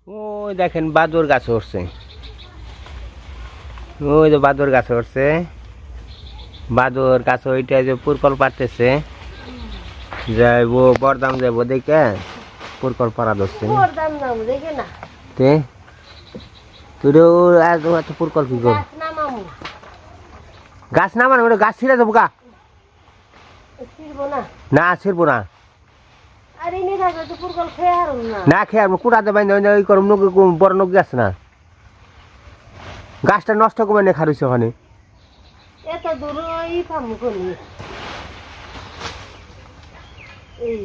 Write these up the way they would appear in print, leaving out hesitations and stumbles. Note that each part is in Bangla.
ওই দেখেন বাদুর গাছে উঠছে, ওই যে বাদুর গাছে উঠছে, বাদুর গাছে ওইটা যে পুরকল পারতেছে, যাইবো বরদাম যাইবো দেখে পুরকল পাড়া ধরছে। তে তুই আজ এত পুরকল কি কর? গাছ নামানো ওটা গাছ ছিঁড়ে যাবো গা। না ছিড়বো না, না খেয়ে আসবো কুড়াতে বাইন্দে ওই করম বড় নখ গাছ না, গাছটা নষ্ট করবে না খারুছে ওখানে। এত দূর ওই ফার্ম করি এই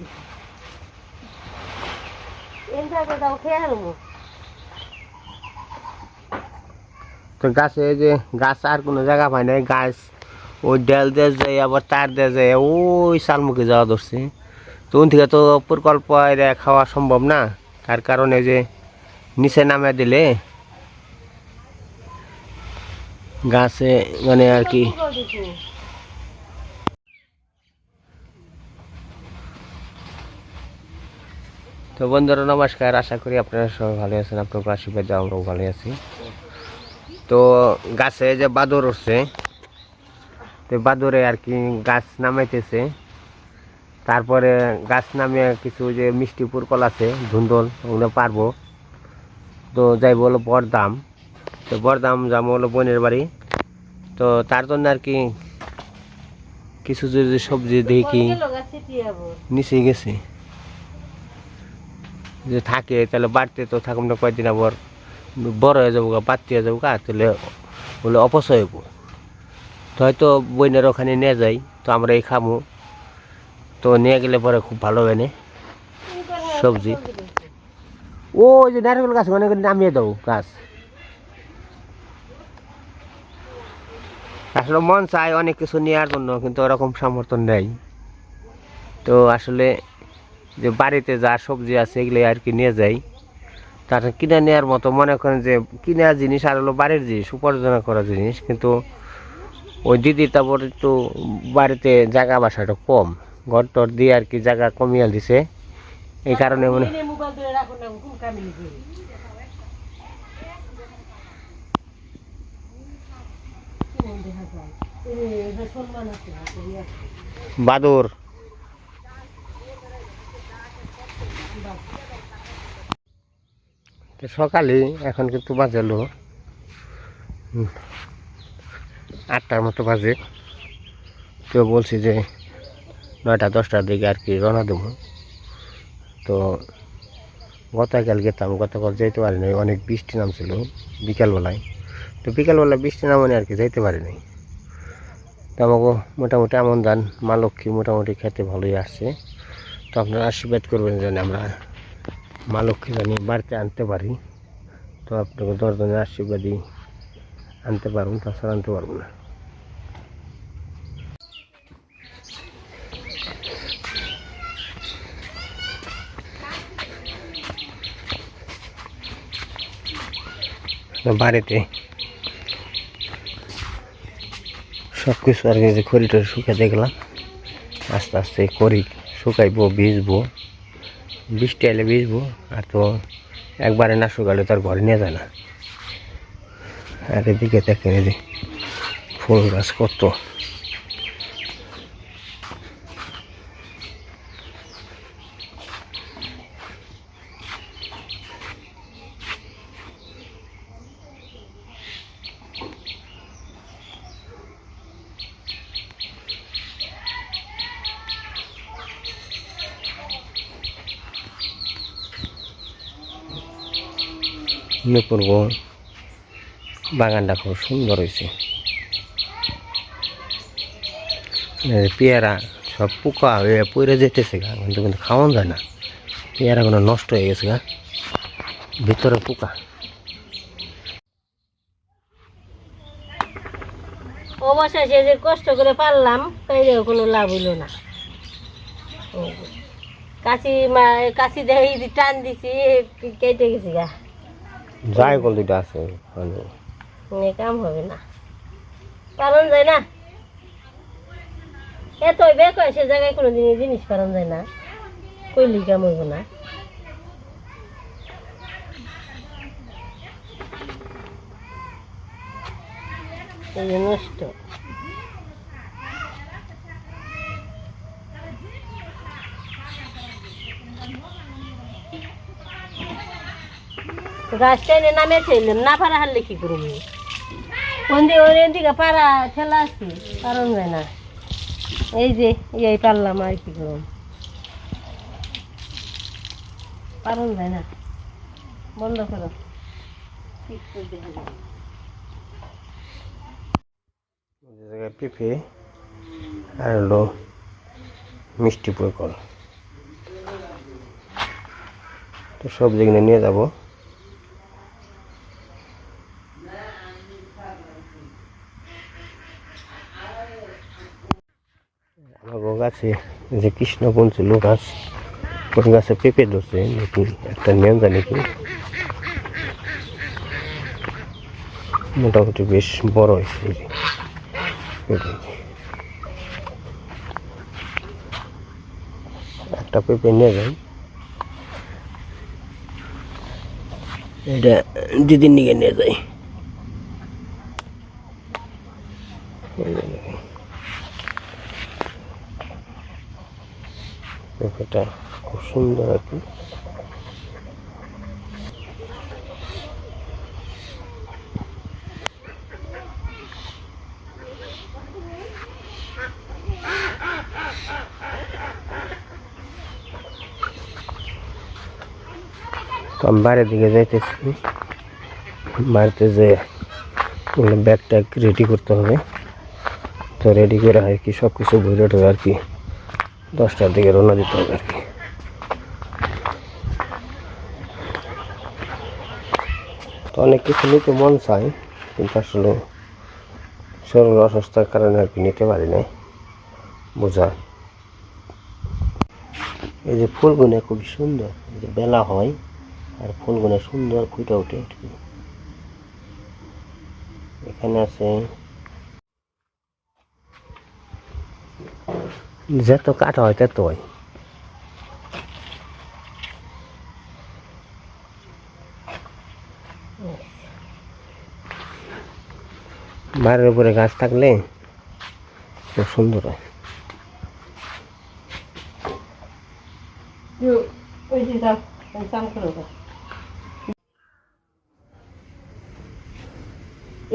এনটাকে দাও খেয়ে হারবো। তো গাছে যে গাছ আর কোনো জায়গা পায় নাই, গাছ ওই ডেল দিয়ে যায় আবার তার দিয়ে যায় ওই শালমুখে যাওয়া ধরছে। তো ওন থেকে তো প্রকল্প খাওয়া সম্ভব না, তার কারণে যে নিচে নামে দিলে গাছে মানে আর কি। তো বন্ধুরা নমস্কার, আশা করি আপনারা সবাই ভালো আছেন, আপনার আশীর্বাদে আমরাও ভালো আছি। তো গাছে যে বাদর উঠছে, তো বাদরে আর কি গাছ নামাইতেছে, তারপরে গাছ নামিয়ে কিছু যে মিষ্টি পুরকল আছে ধুন্দল ওগুলো পারবো। তো যাইব হলো বরদাম, তো বরদাম যাবো হলো বোনের বাড়ি। তো তার জন্য আর কি কিছু যদি সবজি দেখি নিচে গেছে যে থাকে, তাহলে বাড়তে তো থাকুন না কয়েকদিন, আবার বড় হয়ে যাবো গা, বাড়তে হয়ে যাবো গা, তাহলে বলে অপচয় হইব। তো হয়তো বইনের ওখানে নিয়ে যাই, তো আমরা এই খামু, তো নিয়ে গেলে পরে খুব ভালো হয় না সবজি। ও যে নারকেল গাছ অনেক নামিয়ে দাও গাছ, আসলে মন চায় অনেক কিছু নেওয়ার জন্য, কিন্তু ওরকম সমর্থন নেই। তো আসলে যে বাড়িতে যা সবজি আছে এগুলো আর কি নিয়ে যাই, তার কিনে নেওয়ার মতো মনে করেন যে কিনা জিনিস আর হলো বাড়ির জিনিস উপার্জন করা জিনিস, কিন্তু ওই দিদি তারপর একটু বাড়িতে জায়গা বাসাটা কম, ঘর টর দিয়ে আর কি জায়গা কমিয়ে দিছে, এই কারণে মনে বাদুর। সকালে এখন কিন্তু বাজে হলো 8টার মতো বাজে। তো বলছি যে 9টা-10টার দিকে আর কি রওনা দেবো। তো গতকাল গেতাম, গতকাল যেতে পারি নাই, অনেক বৃষ্টি নামছিল বিকালবেলায়। তো বিকালবেলায় বৃষ্টি নামনে আর কি যেতে পারি নাই। তো আমাকে মোটামুটি আমন ধান মা লক্ষ্মী মোটামুটি খেতে ভালোই আসছে। তো আপনারা আশীর্বাদ করবেন যেন আমরা মা লক্ষ্মী জানি বাড়িতে আনতে পারি। তো আপনাকে 10 জনের আশীর্বাদই আনতে পারবো, তাছাড়া আনতে পারবো না। বাড়িতে সব কিছু আর কি খড়িটা শুকাতে গেলাম, আস্তে আস্তে খড়ি শুকাইবো, ভিজবো, বৃষ্টি এলে ভিজবো, আর তো একবারে না শুকালে তো আর ঘরে নিয়ে যায় না। আর এদিকে দেখেন এই যে ফুল গাছ কত, পূর্ব বাগানটা খুব সুন্দর হয়েছে। পেয়ারা সব পোকা হয়ে পড়ে যেতেছে গা, কিন্তু কিন্তু খাওয়ানো যায় না, পেয়ারাগুলো নষ্ট হয়ে গেছে গা, ভিতরে পোকা। অবশেষে যে কষ্ট করে পারলাম তাইলেও কোনো লাভ হইল না। কাশি দেখে টান দিছি কেটে গেছি গা, যাই বল দুইটা আছে কাম হবে না, পালন যায় না, এত বেকার সে জায়গায় কোনো জিনিস পালন যায় না, কইলি কাম হইব না। এই যে নষ্ট। গাছটা এনে নামে ছিলাম না পারা হারলে কি করবো? কোন দিয়ে ওর দিকে পারা ঠেলা আছে, কারণ যায় না। এই যে এই পারলাম আর কি করব, কারণ যায় না। বন্ধ করো। পেঁপে আর হলো মিষ্টি পুরকল, তো সব যেগুলো নিয়ে যাব। আমার গাছে যে কৃষ্ণপঞ্চুলো গাছ, কোন গাছে পেঁপে ধরছে নাকি একটা নিয়ম জানি কি, মোটামুটি বেশ বড় হয়েছে এই যে পেঁপে। একটা পেঁপে নিয়ে যাই, এটা দিদির নিকে নিয়ে যাই। পেঁপেটা খুব সুন্দর আর কি। তো আমি বাইরের দিকে যাইতেছি, বাড়িতে যে ব্যাগ ট্যাগ রেডি করতে হবে, তো রেডি করে আর কি সব কিছু ভরে উঠবে আর কি, 10টার দিকে রওনা দিতে হবে আর কি। তো অনেক কিছু নিতে মন চায়, কিন্তু আসলে শরীর অসুস্থতার কারণে আর কি নিতে পারি না, বোঝা। এই যে ফুলগুলো খুবই সুন্দর, এই যে বেলা হয় আর ফুলগুলো সুন্দর ফুটে ওঠে আর কি। এখানে আছে যত কাটা হয় তত হয়। বাড়ির উপরে গাছ থাকলে খুব সুন্দর হয়।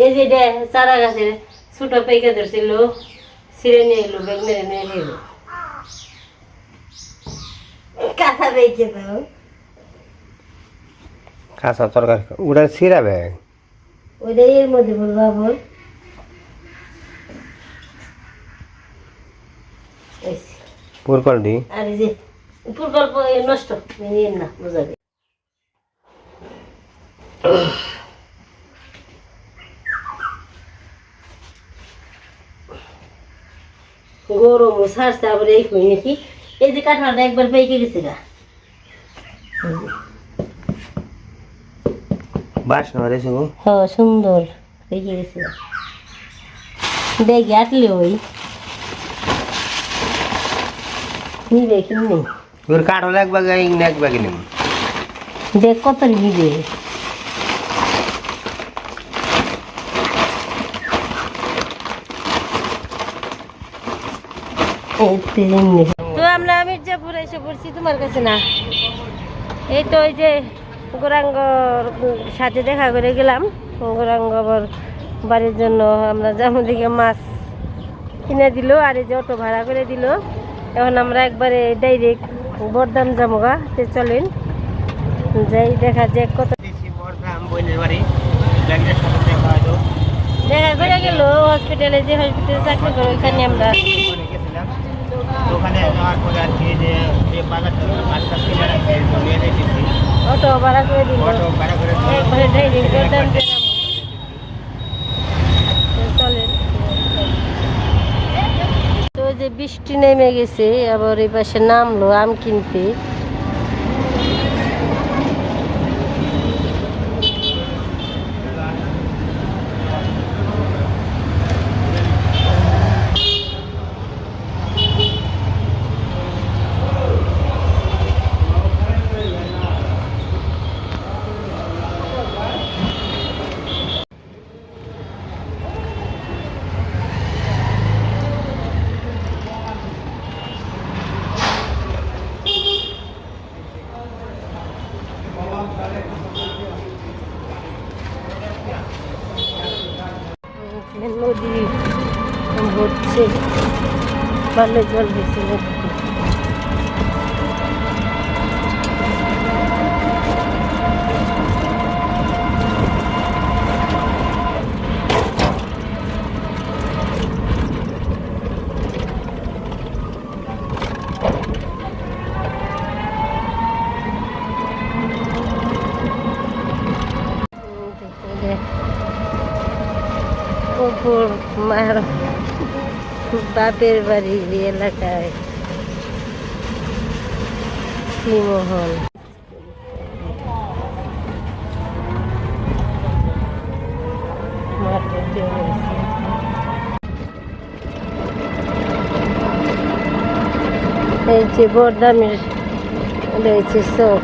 এই যে চারা গাছের ছোট পেকে ধরছিল, ছিঁড়ে নিয়ে এলো, ব্যাগ মেরে নিয়ে এলো। কাঁচা পেকে দাও, কাঁচা তরকারি ওটা ছিঁড়াবে, ওইটা এর মধ্যে বলবা বল। পুরকল দি আর এই যে প্রকল্প নষ্ট নিয়ে না, বোঝাবে। গরম ছাড়ছে আবার এই কই নাকি। এই যে কাঁঠালটা একবার পেকে গেছে গা, বাসনা হয়েছে গো। হ্যাঁ সুন্দর পেকে গেছে। দেখি আটলে ওই নিবে কি নেই, ওর কাঠল এক বাগে এক বাগে নেব। দেখ কত নিবে। তো আমরা মির্জাপুর এসে পড়ছি তোমার কাছে না। এই তো ওই যে গৌরাঙ্গর সাথে দেখা করে গেলাম, গৌরাঙ্গ আবার বাড়ির জন্য আমরা যেমন দিকে মাছ কিনে দিল আর এই যে অটো ভাড়া করে দিল। এখন আমরা একবারে ডাইরেক্ট বরদাম যাবো গা, তো চলেন যাই দেখা যাক কত দেখা করে গেল। হসপিটালে যে হসপিটালে চাকরি করে ওইখানে আমরা অটো ভাড়া করে দিল, একবারে ডাইরেক্ট বরদাম গেলাম। চলেন, তো যে বৃষ্টি নেমে গেছে, আবার এই পাশে নামলো আম কিনতে। নদী ভরছে, ভালো জল হয়েছে নদীতে। পুকুর মার বাপের বাড়ির এলাকায় শ্রীমহল। মাঠের জন্য এই যে বড়দামের রয়েছে চোখ,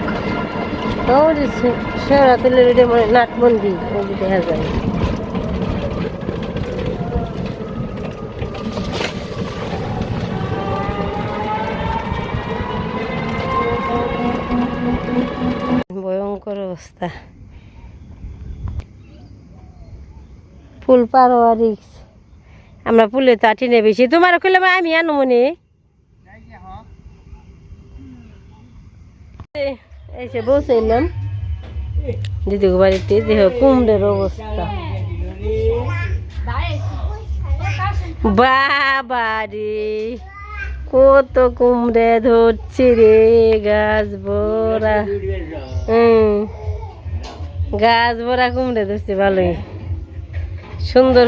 শেওড়াতলের নাট মন্দির ওই যে দেখা যায়। ভয়ঙ্কর অবস্থা, ফুল পারোয়া রিক্স। আমরা ফুলে চাটি নে বেশি, তোমার খুলে আমি আনো মনে এসে বসে এলাম দিদি বাড়িতে। দেহ কুমড়ের অবস্থা, বাবারে কত কুমড়ে ধরছে রে, গাছ ভরা। গাছ ভরা কুমড়ে ধরছে, ভালোই সুন্দর।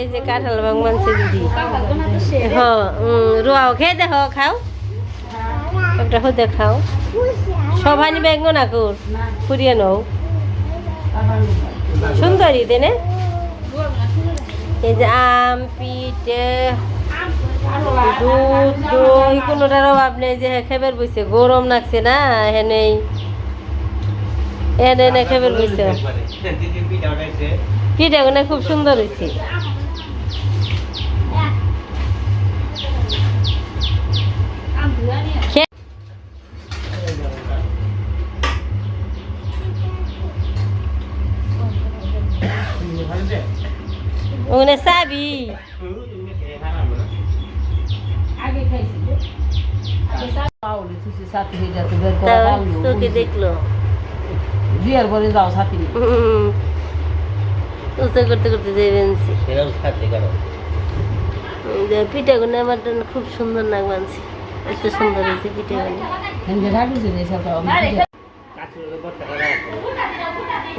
এই যে কাঁঠাল বাগ মানছে দিদি, রোয়াও খেয়ে দেখো, খাও একটা হতে খাও। সবাই নিবে না কর ফুরিয়ে নাও, সুন্দরী দেনে। এই যে আম, পিঠে, দুধ, দই, কোনোটার অভাব নেই। যে খেবের বইছে, গরম লাগছে না, হেনেই এনে এনে খেবের বইছে। পিঠাগুলো খুব সুন্দর হয়েছে। ওখানে চাবি চোখে দেখলো বিয়ের পরে যাও সাথী করতে করতে যাবেন। পিঠাগুলো আমার খুব সুন্দর নাক মানছি, এত সুন্দর হয়েছে পিঠাগুলো।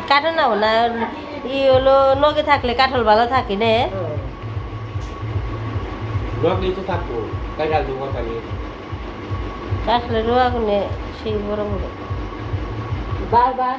কাঠল নাও না, ই হলো নগে থাকলে কাঠল ভালো থাকে না। কাঠলের রোয়া গুনে সেই বড় বড় বারবার